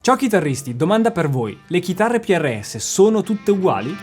Ciao chitarristi, domanda per voi. Le chitarre PRS sono tutte uguali?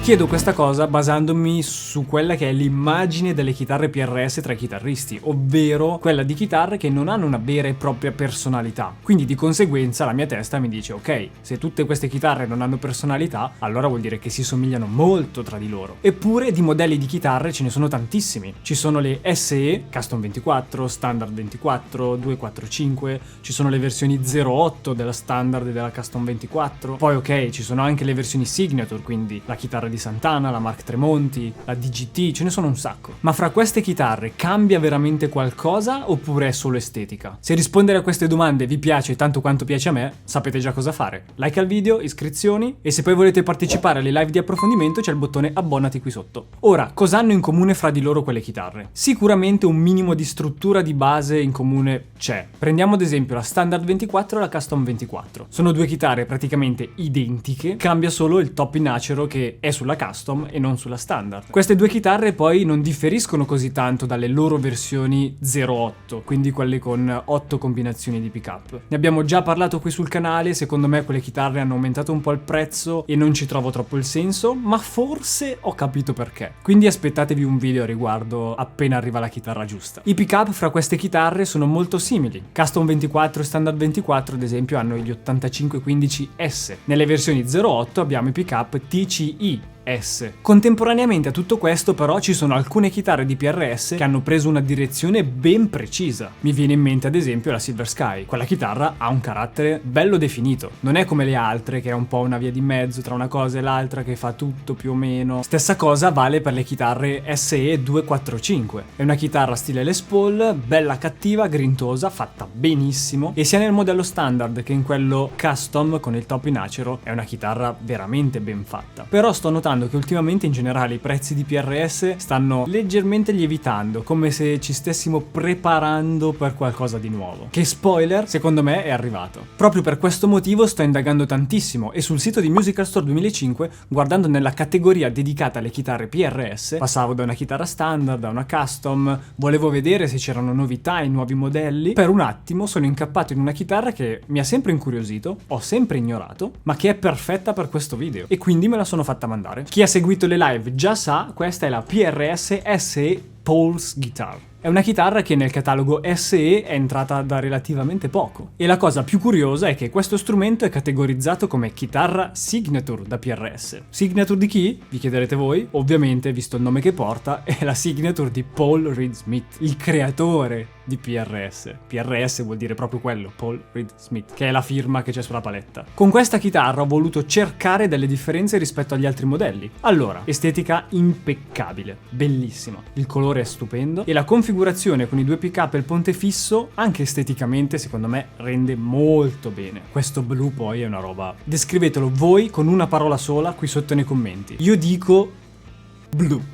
Chiedo questa cosa basandomi su quella che è l'immagine delle chitarre PRS tra i chitarristi, ovvero quella di chitarre che non hanno una vera e propria personalità. Quindi di conseguenza la mia testa mi dice ok, se tutte queste chitarre non hanno personalità, allora vuol dire che si somigliano molto tra di loro. Eppure di modelli di chitarre ce ne sono tantissimi. Ci sono le SE, Custom 24, Standard 24, 245, ci sono le versioni 08 della Standard e della Custom 24, poi ok, ci sono anche le versioni Signature, quindi la chitarra di Santana, la Mark Tremonti, la DGT, ce ne sono un sacco. Ma fra queste chitarre cambia veramente qualcosa oppure è solo estetica? Se rispondere a queste domande vi piace tanto quanto piace a me, sapete già cosa fare. Like al video, iscrizioni e se poi volete partecipare alle live di approfondimento c'è il bottone abbonati qui sotto. Ora, cosa hanno in comune fra di loro quelle chitarre? Sicuramente un minimo di struttura di base in comune c'è. Prendiamo ad esempio la Standard 24 e la Custom 24. Sono due chitarre praticamente identiche, cambia solo il top in acero che è sulla Custom e non sulla Standard. Queste due chitarre poi non differiscono così tanto dalle loro versioni 08, quindi quelle con 8 combinazioni di pickup. Ne abbiamo già parlato qui sul canale, secondo me quelle chitarre hanno aumentato un po' il prezzo e non ci trovo troppo il senso, ma forse ho capito perché. Quindi aspettatevi un video a riguardo appena arriva la chitarra giusta. I pickup fra queste chitarre sono molto simili. Custom 24 e Standard 24 ad esempio hanno gli 8515S. Nelle versioni 08 abbiamo i pickup TCI S. Contemporaneamente a tutto questo però ci sono alcune chitarre di PRS che hanno preso una direzione ben precisa. Mi viene in mente ad esempio la Silver Sky. Quella chitarra ha un carattere bello definito, non è come le altre che è un po' una via di mezzo tra una cosa e l'altra che fa tutto più o meno. Stessa cosa vale per le chitarre SE 245. È una chitarra stile Les Paul, bella cattiva, grintosa, fatta benissimo e sia nel modello standard che in quello custom con il top in acero è una chitarra veramente ben fatta. Però sto notando che ultimamente in generale i prezzi di PRS stanno leggermente lievitando, come se ci stessimo preparando per qualcosa di nuovo. Che spoiler, secondo me è arrivato. Proprio per questo motivo sto indagando tantissimo e sul sito di Musical Store 2005, guardando nella categoria dedicata alle chitarre PRS, passavo da una chitarra standard a una custom, volevo vedere se c'erano novità e nuovi modelli. Per un attimo sono incappato in una chitarra che mi ha sempre incuriosito, ho sempre ignorato, ma che è perfetta per questo video e quindi me la sono fatta mandare. Chi ha seguito le live già sa, questa è la PRS SE Paul's Guitar. È una chitarra che nel catalogo SE è entrata da relativamente poco. E la cosa più curiosa è che questo strumento è categorizzato come chitarra signature da PRS. Signature di chi? Vi chiederete voi. Ovviamente, visto il nome che porta, è la signature di Paul Reed Smith, il creatore di PRS. PRS vuol dire proprio quello, Paul Reed Smith, che è la firma che c'è sulla paletta. Con questa chitarra ho voluto cercare delle differenze rispetto agli altri modelli. Allora, estetica impeccabile, bellissima, il colore è stupendo e la configurazione con i due pickup e il ponte fisso, anche esteticamente, secondo me, rende molto bene. Questo blu poi è una roba... Descrivetelo voi con una parola sola qui sotto nei commenti. Io dico blu.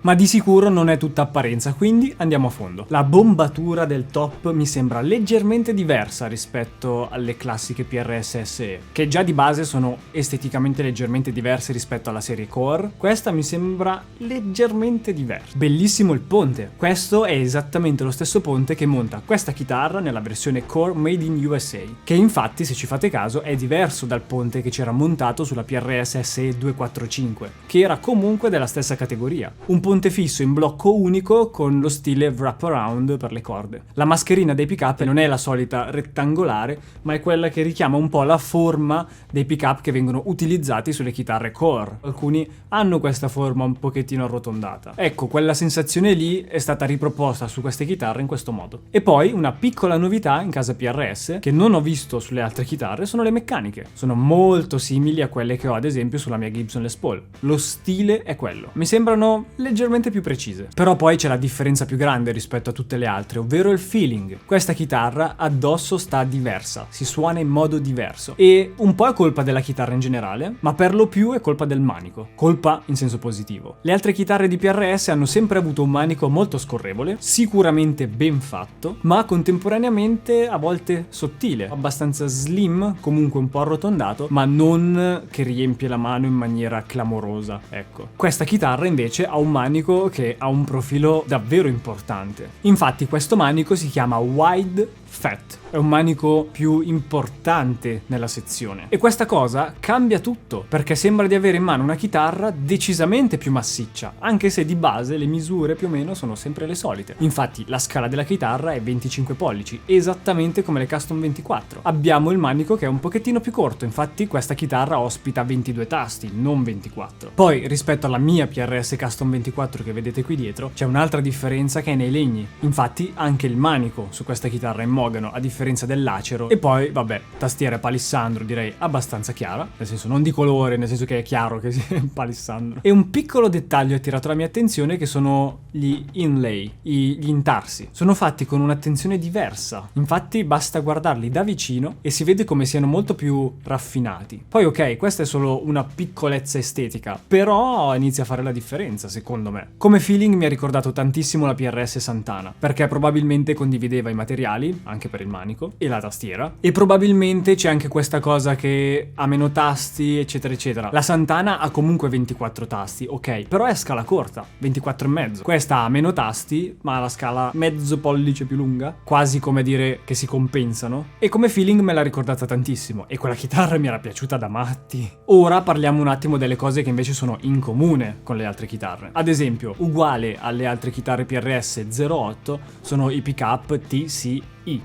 Ma di sicuro non è tutta apparenza, quindi andiamo a fondo. La bombatura del top mi sembra leggermente diversa rispetto alle classiche PRS SE, che già di base sono esteticamente leggermente diverse rispetto alla serie Core. Questa mi sembra leggermente diversa. Bellissimo il ponte. Questo è esattamente lo stesso ponte che monta questa chitarra nella versione Core Made in USA, che infatti, se ci fate caso, è diverso dal ponte che c'era montato sulla PRS SE 245, che era comunque della stessa categoria. Un ponte fisso in blocco unico con lo stile wraparound per le corde. La mascherina dei pickup non è la solita rettangolare, ma è quella che richiama un po' la forma dei pickup che vengono utilizzati sulle chitarre core. Alcuni hanno questa forma un pochettino arrotondata. Ecco, quella sensazione lì è stata riproposta su queste chitarre in questo modo. E poi una piccola novità in casa PRS che non ho visto sulle altre chitarre sono le meccaniche. Sono molto simili a quelle che ho ad esempio sulla mia Gibson Les Paul. Lo stile è quello. Mi sembrano leggermente più precise. Però poi c'è la differenza più grande rispetto a tutte le altre, ovvero il feeling. Questa chitarra addosso sta diversa, si suona in modo diverso e un po' è colpa della chitarra in generale, ma per lo più è colpa del manico. Colpa in senso positivo. Le altre chitarre di PRS hanno sempre avuto un manico molto scorrevole, sicuramente ben fatto, ma contemporaneamente a volte sottile, abbastanza slim, comunque un po' arrotondato, ma non che riempie la mano in maniera clamorosa, ecco. Questa chitarra invece ha un manico che ha un profilo davvero importante. Infatti questo manico si chiama Wide fat, è un manico più importante nella sezione. E questa cosa cambia tutto, perché sembra di avere in mano una chitarra decisamente più massiccia, anche se di base le misure più o meno sono sempre le solite. Infatti la scala della chitarra è 25 pollici, esattamente come le Custom 24. Abbiamo il manico che è un pochettino più corto, infatti questa chitarra ospita 22 tasti, non 24. Poi rispetto alla mia PRS Custom 24 che vedete qui dietro, c'è un'altra differenza che è nei legni. Infatti anche il manico su questa chitarra è in mogano, a differenza dell'acero. E poi, vabbè, tastiera palissandro, direi abbastanza chiara, nel senso non di colore, nel senso che è chiaro che sia palissandro. E un piccolo dettaglio ha attirato la mia attenzione, che sono gli inlay, gli intarsi. Sono fatti con un'attenzione diversa, infatti basta guardarli da vicino e si vede come siano molto più raffinati. Poi ok, questa è solo una piccolezza estetica, però inizia a fare la differenza secondo me. Come feeling mi ha ricordato tantissimo la PRS Santana, perché probabilmente condivideva i materiali, anche per il manico, e la tastiera, e probabilmente c'è anche questa cosa che ha meno tasti eccetera eccetera. La Santana ha comunque 24 tasti, ok, però è a scala corta, 24 e mezzo. Questa ha meno tasti, ma ha la scala mezzo pollice più lunga, quasi come dire che si compensano, e come feeling me l'ha ricordata tantissimo, e quella chitarra mi era piaciuta da matti. Ora parliamo un attimo delle cose che invece sono in comune con le altre chitarre. Ad esempio, uguale alle altre chitarre PRS 08 sono i pickup TCI,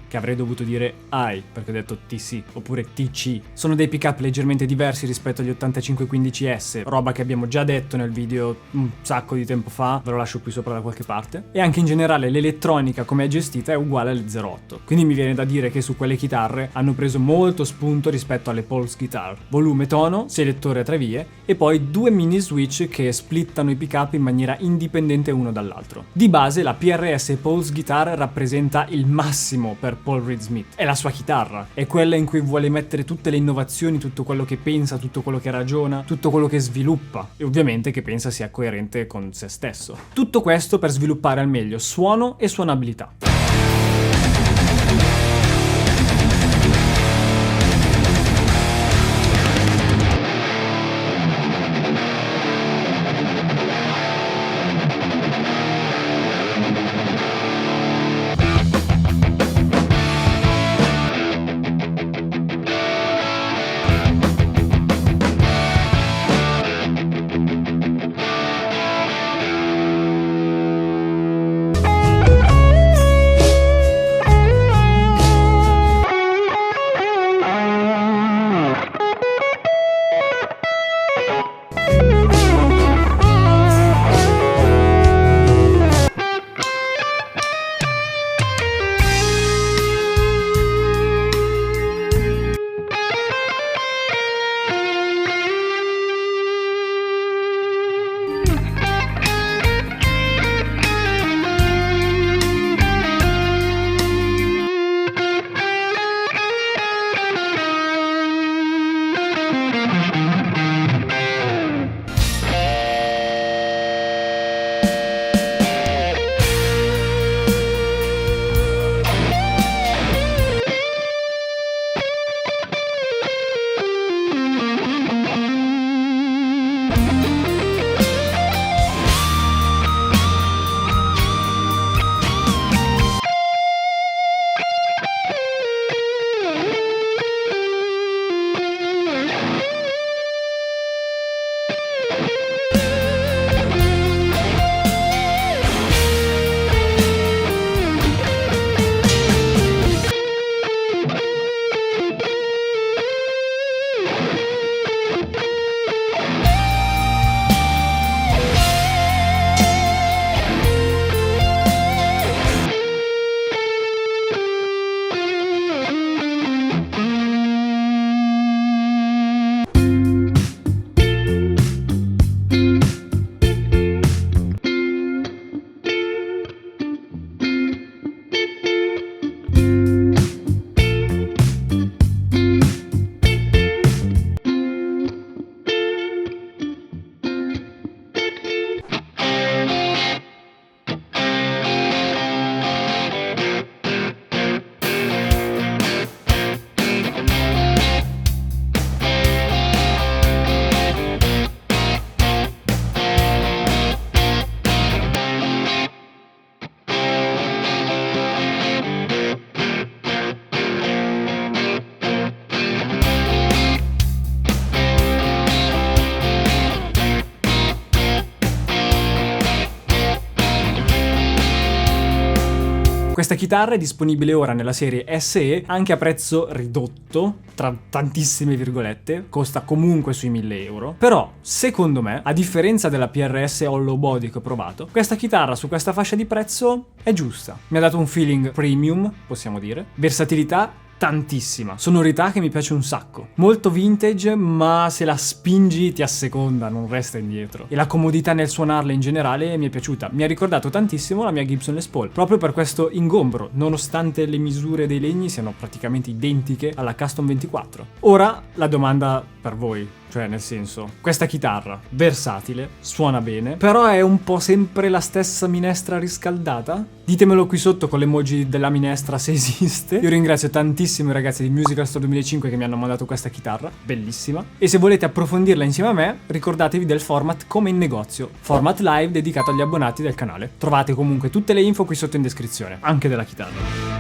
che avrei dovuto dire I, perché ho detto TC, oppure TC. Sono dei pickup leggermente diversi rispetto agli 8515S, roba che abbiamo già detto nel video un sacco di tempo fa, ve lo lascio qui sopra da qualche parte. E anche in generale l'elettronica come è gestita è uguale alle 08. Quindi mi viene da dire che su quelle chitarre hanno preso molto spunto rispetto alle Pulse Guitar. Volume tono, selettore a 3 vie e poi 2 mini switch che splittano i pickup in maniera indipendente uno dall'altro. Di base la PRS Pulse Guitar rappresenta il massimo per Paul Reed Smith. È la sua chitarra, è quella in cui vuole mettere tutte le innovazioni, tutto quello che pensa, tutto quello che ragiona, tutto quello che sviluppa e ovviamente che pensa sia coerente con se stesso. Tutto questo per sviluppare al meglio suono e suonabilità. Questa chitarra è disponibile ora nella serie SE anche a prezzo ridotto, tra tantissime virgolette, costa comunque sui 1000 euro. Però, secondo me, a differenza della PRS Hollow Body che ho provato, questa chitarra su questa fascia di prezzo è giusta. Mi ha dato un feeling premium, possiamo dire, versatilità tantissima, sonorità che mi piace un sacco, molto vintage, ma se la spingi ti asseconda, non resta indietro, e la comodità nel suonarla in generale mi è piaciuta. Mi ha ricordato tantissimo la mia Gibson Les Paul, proprio per questo ingombro, nonostante le misure dei legni siano praticamente identiche alla Custom 24. Ora la domanda per voi, cioè nel senso, questa chitarra versatile, suona bene, però è un po' sempre la stessa minestra riscaldata? Ditemelo qui sotto con l'emoji della minestra se esiste. Io ringrazio tantissimo i ragazzi di Musical Store 2005 che mi hanno mandato questa chitarra, bellissima. E se volete approfondirla insieme a me, ricordatevi del format come in negozio, format live dedicato agli abbonati del canale. Trovate comunque tutte le info qui sotto in descrizione, anche della chitarra.